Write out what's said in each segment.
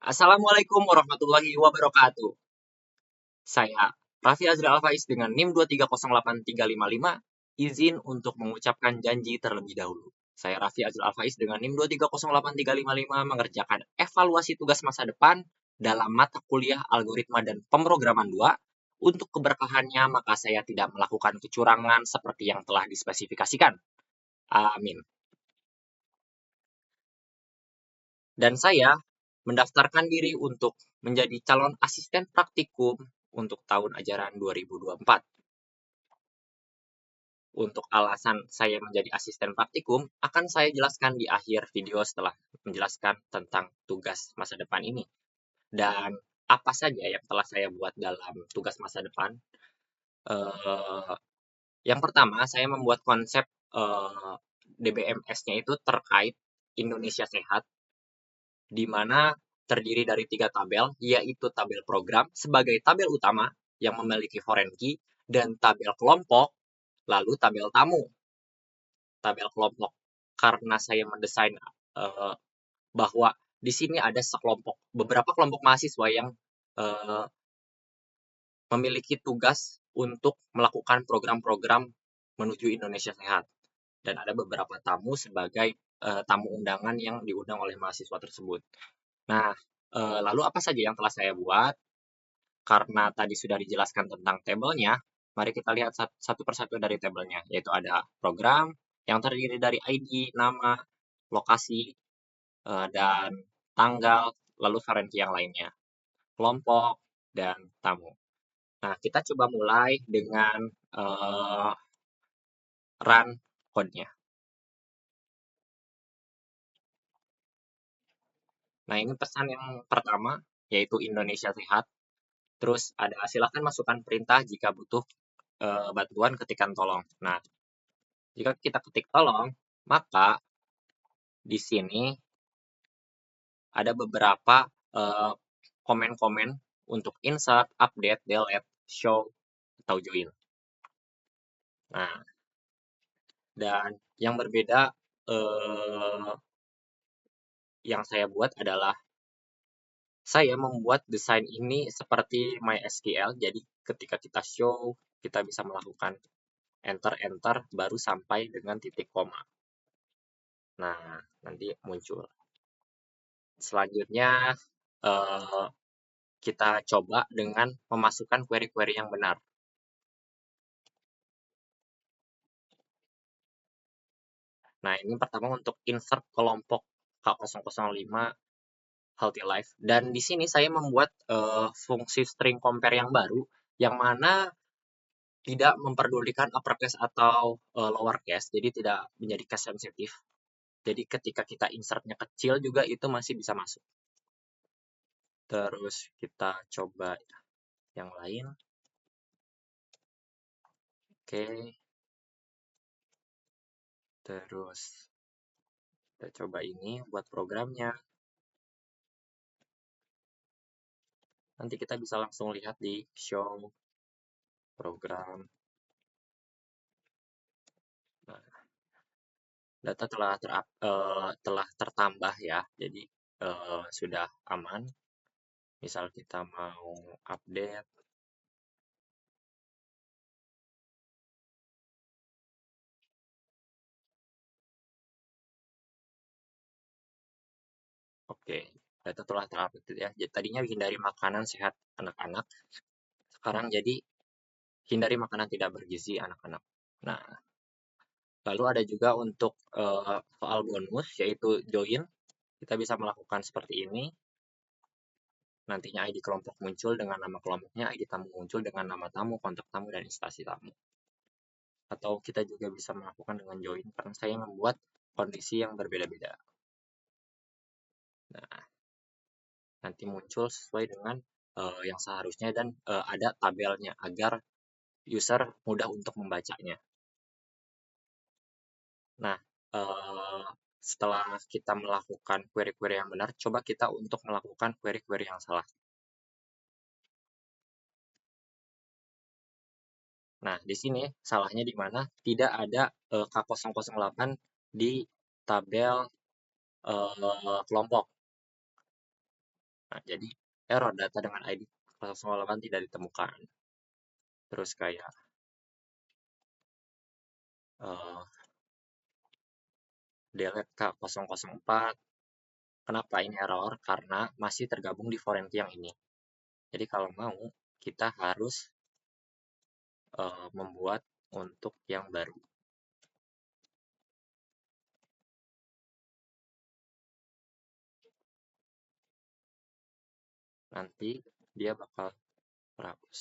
Assalamualaikum warahmatullahi wabarakatuh. Saya Raffi Azra Alfaiz dengan NIM 2308355 izin untuk mengucapkan janji terlebih dahulu. Saya Raffi Azra Alfaiz dengan NIM 2308355 mengerjakan evaluasi tugas masa depan dalam mata kuliah Algoritma dan Pemrograman 2. Untuk keberkahannya, maka saya tidak melakukan kecurangan seperti yang telah dispesifikasikan. Amin. Dan saya mendaftarkan diri untuk menjadi calon asisten praktikum untuk tahun ajaran 2024. Untuk alasan saya menjadi asisten praktikum, akan saya jelaskan di akhir video setelah menjelaskan tentang tugas masa depan ini. Dan apa saja yang telah saya buat dalam tugas masa depan. Yang pertama, saya membuat konsep DBMS-nya itu terkait Indonesia Sehat, di mana terdiri dari 3 tabel, yaitu tabel program sebagai tabel utama yang memiliki foreign key, dan tabel kelompok, lalu tabel tamu. Tabel kelompok, karena saya mendesain bahwa di sini ada beberapa kelompok mahasiswa yang memiliki tugas untuk melakukan program-program menuju Indonesia Sehat. Dan ada beberapa tamu sebagai tamu undangan yang diundang oleh mahasiswa tersebut. Nah, lalu apa saja yang telah saya buat? Karena tadi sudah dijelaskan tentang tabelnya, mari kita lihat satu persatu dari tabelnya, yaitu ada program yang terdiri dari ID, nama, lokasi, dan tanggal, lalu foreign key yang lainnya, kelompok, dan tamu. Nah, kita coba mulai dengan run code-nya. Nah, ini pesan yang pertama, yaitu Indonesia Sehat. Terus ada silakan masukkan perintah jika butuh bantuan ketikkan tolong. Nah, jika kita ketik tolong, maka di sini ada beberapa komen-komen untuk insert, update, delete, show, atau join. Nah, dan yang berbeda yang saya buat adalah saya membuat desain ini seperti MySQL. Jadi ketika kita show, kita bisa melakukan enter baru sampai dengan titik koma. Nah, nanti muncul. Selanjutnya kita coba dengan memasukkan query-query yang benar. Nah, ini pertama untuk insert kelompok K005 Healthy Life. Dan di sini saya membuat fungsi string compare yang baru, yang mana tidak memperdulikan uppercase atau lowercase, jadi tidak menjadi case sensitif. Jadi ketika kita insertnya kecil juga itu masih bisa masuk. Terus kita coba yang lain. Oke. Terus kita coba ini buat programnya. Nanti kita bisa langsung lihat di show program. Nah, data telah tertambah ya, jadi sudah aman. Misal kita mau update, oke, data telah terupdate ya. Jadi, tadinya hindari makanan sehat anak-anak, sekarang jadi hindari makanan tidak bergizi anak-anak. Nah, lalu ada juga untuk soal bonus, yaitu join. Kita bisa melakukan seperti ini. Nantinya ID kelompok muncul dengan nama kelompoknya, ID tamu muncul dengan nama tamu, kontak tamu, dan instansi tamu. Atau kita juga bisa melakukan dengan join, karena saya membuat kondisi yang berbeda-beda. Nah, nanti muncul sesuai dengan yang seharusnya dan ada tabelnya agar user mudah untuk membacanya. Nah, setelah kita melakukan query-query yang benar, coba kita untuk melakukan query-query yang salah. Nah, di sini salahnya di mana tidak ada K008 di tabel kelompok. Nah, jadi error data dengan ID 008 tidak ditemukan. Terus kayak delete K004. Kenapa ini error? Karena masih tergabung di foreign key yang ini. Jadi kalau mau, kita harus membuat untuk yang baru. Nanti dia bakal terhapus.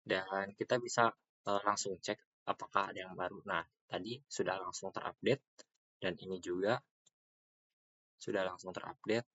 Dan kita bisa langsung cek apakah ada yang baru. Nah, tadi sudah langsung terupdate, dan ini juga sudah langsung terupdate.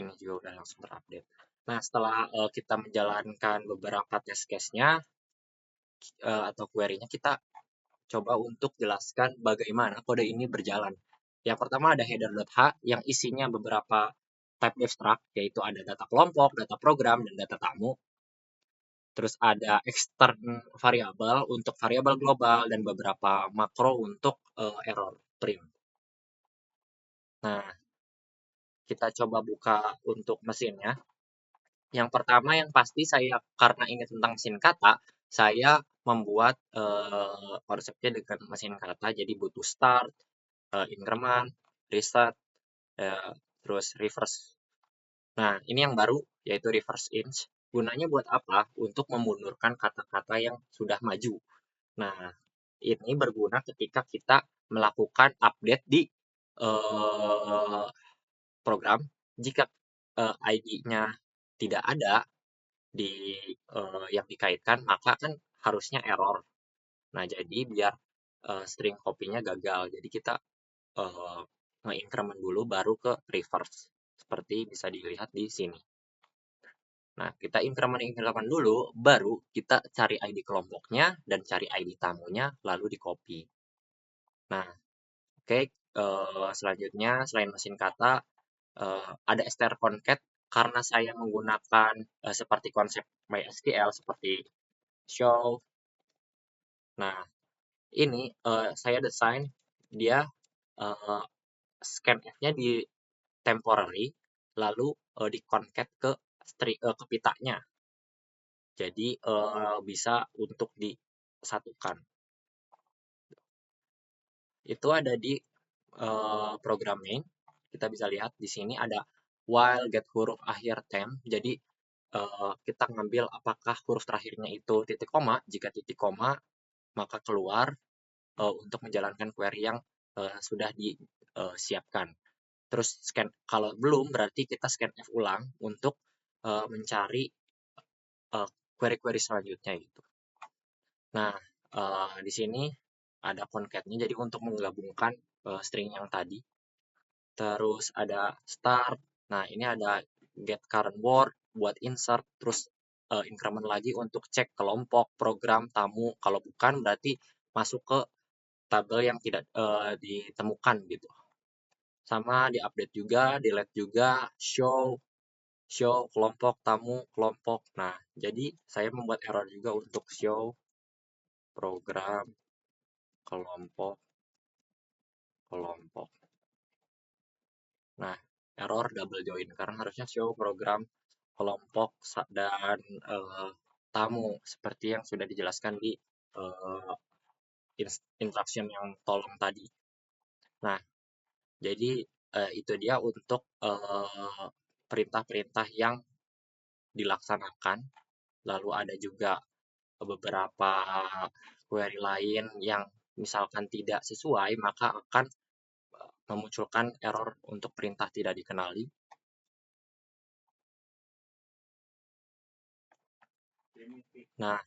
Ini juga sudah langsung terupdate. Nah, setelah kita menjalankan beberapa test case-nya atau query-nya, kita coba untuk jelaskan bagaimana kode ini berjalan. Yang pertama ada header.h yang isinya beberapa type abstract, yaitu ada data kelompok, data program, dan data tamu. Terus ada extern variabel untuk variabel global dan beberapa makro untuk error print. Nah, kita coba buka untuk mesinnya. Yang pertama yang pasti saya, karena ini tentang mesin kata, saya membuat konsepnya dengan mesin kata. Jadi butuh start, increment, reset, terus reverse. Nah, ini yang baru, yaitu reverse inch. Gunanya buat apa? Untuk memundurkan kata-kata yang sudah maju. Nah, ini berguna ketika kita melakukan update di program. Jika ID-nya tidak ada di yang dikaitkan, maka kan harusnya error. Nah, jadi biar string copy-nya gagal. Jadi kita nge-increment dulu baru ke reverse. Seperti bisa dilihat di sini. Nah, kita increment dulu, baru kita cari ID kelompoknya dan cari ID tamunya, lalu di copy. Nah, oke, selanjutnya selain mesin kata, ada strconcat karena saya menggunakan seperti konsep MySQL seperti show. Nah, ini saya desain dia scanf-nya di temporary, lalu di concat ke pitanya. Jadi bisa untuk disatukan. Itu ada di program main. Kita bisa lihat di sini ada while get huruf akhir temp. Jadi kita ngambil apakah huruf terakhirnya itu titik koma. Jika titik koma, maka keluar untuk menjalankan query yang sudah disiapkan. Terus scan, kalau belum berarti kita scanf ulang untuk mencari query-query selanjutnya gitu. Nah, di sini ada concat-nya, jadi untuk menggabungkan string yang tadi. Terus ada start. Nah, ini ada get current word buat insert, terus increment lagi untuk cek kelompok, program, tamu. Kalau bukan berarti masuk ke tabel yang tidak ditemukan gitu. Sama di update juga, delete juga, show kelompok, tamu, kelompok. Nah, jadi saya membuat error juga untuk show program, kelompok. Nah, error double join karena harusnya show program, kelompok, dan tamu seperti yang sudah dijelaskan di instruction yang tolong tadi. Nah, jadi itu dia untuk perintah-perintah yang dilaksanakan. Lalu ada juga beberapa query lain yang misalkan tidak sesuai, maka akan memunculkan error untuk perintah tidak dikenali. Nah,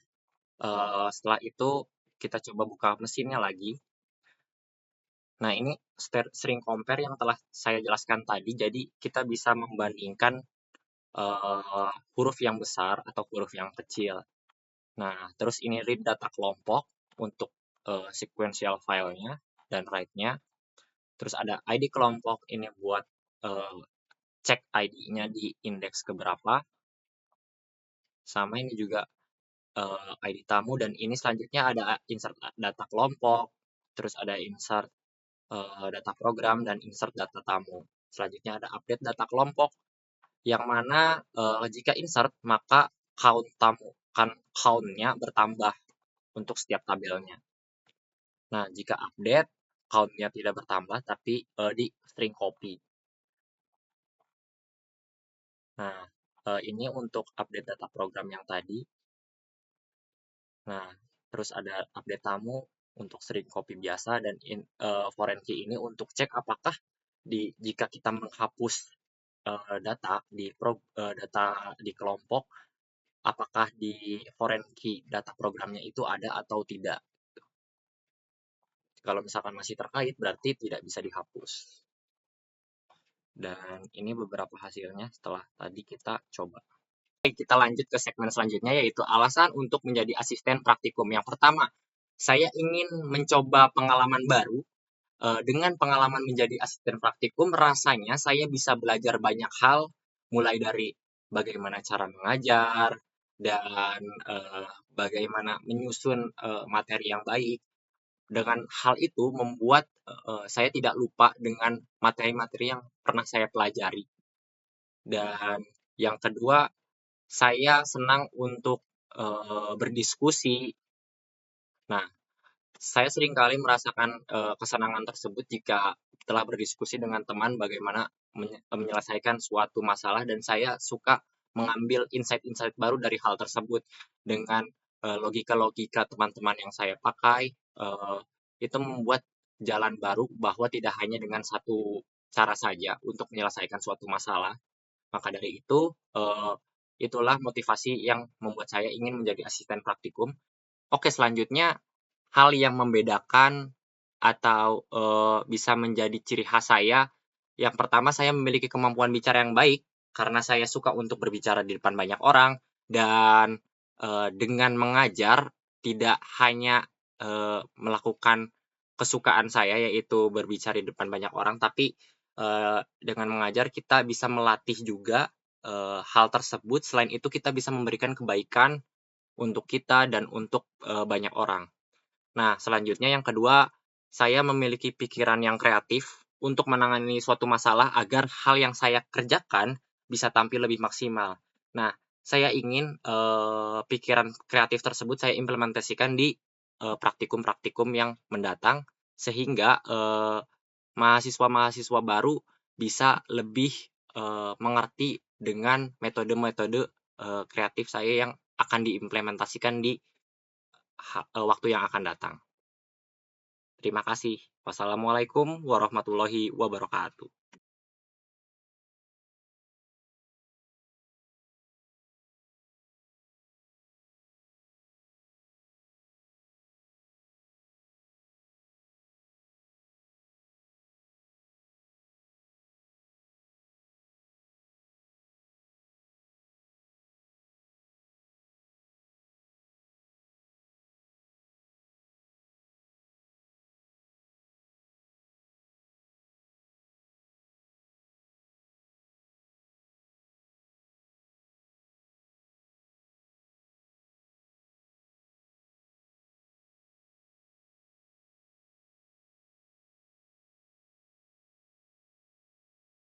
setelah itu kita coba buka mesinnya lagi. Nah, ini string compare yang telah saya jelaskan tadi. Jadi kita bisa membandingkan huruf yang besar atau huruf yang kecil. Nah, terus ini read data kelompok untuk sequential filenya dan write-nya. Terus ada ID kelompok ini buat cek ID-nya di indeks keberapa. Sama ini juga ID tamu, dan ini selanjutnya ada insert data kelompok, terus ada insert data program, dan insert data tamu. Selanjutnya ada update data kelompok, yang mana jika insert maka count-nya bertambah untuk setiap tabelnya. Nah, jika update count-nya tidak bertambah tapi di string copy. Nah, ini untuk update data program yang tadi. Nah, terus ada update tamu untuk string copy biasa dan foreign key ini untuk cek apakah jika kita menghapus data di kelompok, apakah di foreign key data programnya itu ada atau tidak. Kalau misalkan masih terkait, berarti tidak bisa dihapus. Dan ini beberapa hasilnya setelah tadi kita coba. Kita lanjut ke segmen selanjutnya, yaitu alasan untuk menjadi asisten praktikum. Yang pertama, saya ingin mencoba pengalaman baru. Dengan pengalaman menjadi asisten praktikum, rasanya saya bisa belajar banyak hal, mulai dari bagaimana cara mengajar, dan bagaimana menyusun materi yang baik. Dengan hal itu membuat saya tidak lupa dengan materi-materi yang pernah saya pelajari. Dan yang kedua, saya senang untuk berdiskusi. Nah, saya seringkali merasakan kesenangan tersebut jika telah berdiskusi dengan teman bagaimana menyelesaikan suatu masalah, dan saya suka mengambil insight-insight baru dari hal tersebut dengan logika-logika teman-teman yang saya pakai. Itu membuat jalan baru bahwa tidak hanya dengan satu cara saja untuk menyelesaikan suatu masalah. Maka dari itu, itulah motivasi yang membuat saya ingin menjadi asisten praktikum. Oke, selanjutnya hal yang membedakan atau bisa menjadi ciri khas saya, yang pertama saya memiliki kemampuan bicara yang baik karena saya suka untuk berbicara di depan banyak orang, dan dengan mengajar tidak hanya melakukan kesukaan saya yaitu berbicara di depan banyak orang, tapi dengan mengajar kita bisa melatih juga hal tersebut. Selain itu kita bisa memberikan kebaikan untuk kita dan untuk banyak orang. Nah, selanjutnya yang kedua, saya memiliki pikiran yang kreatif untuk menangani suatu masalah agar hal yang saya kerjakan bisa tampil lebih maksimal. Nah, saya ingin pikiran kreatif tersebut saya implementasikan di praktikum-praktikum yang mendatang, sehingga mahasiswa-mahasiswa baru bisa lebih mengerti dengan metode-metode kreatif saya yang akan diimplementasikan di waktu yang akan datang. Terima kasih. Wassalamualaikum warahmatullahi wabarakatuh.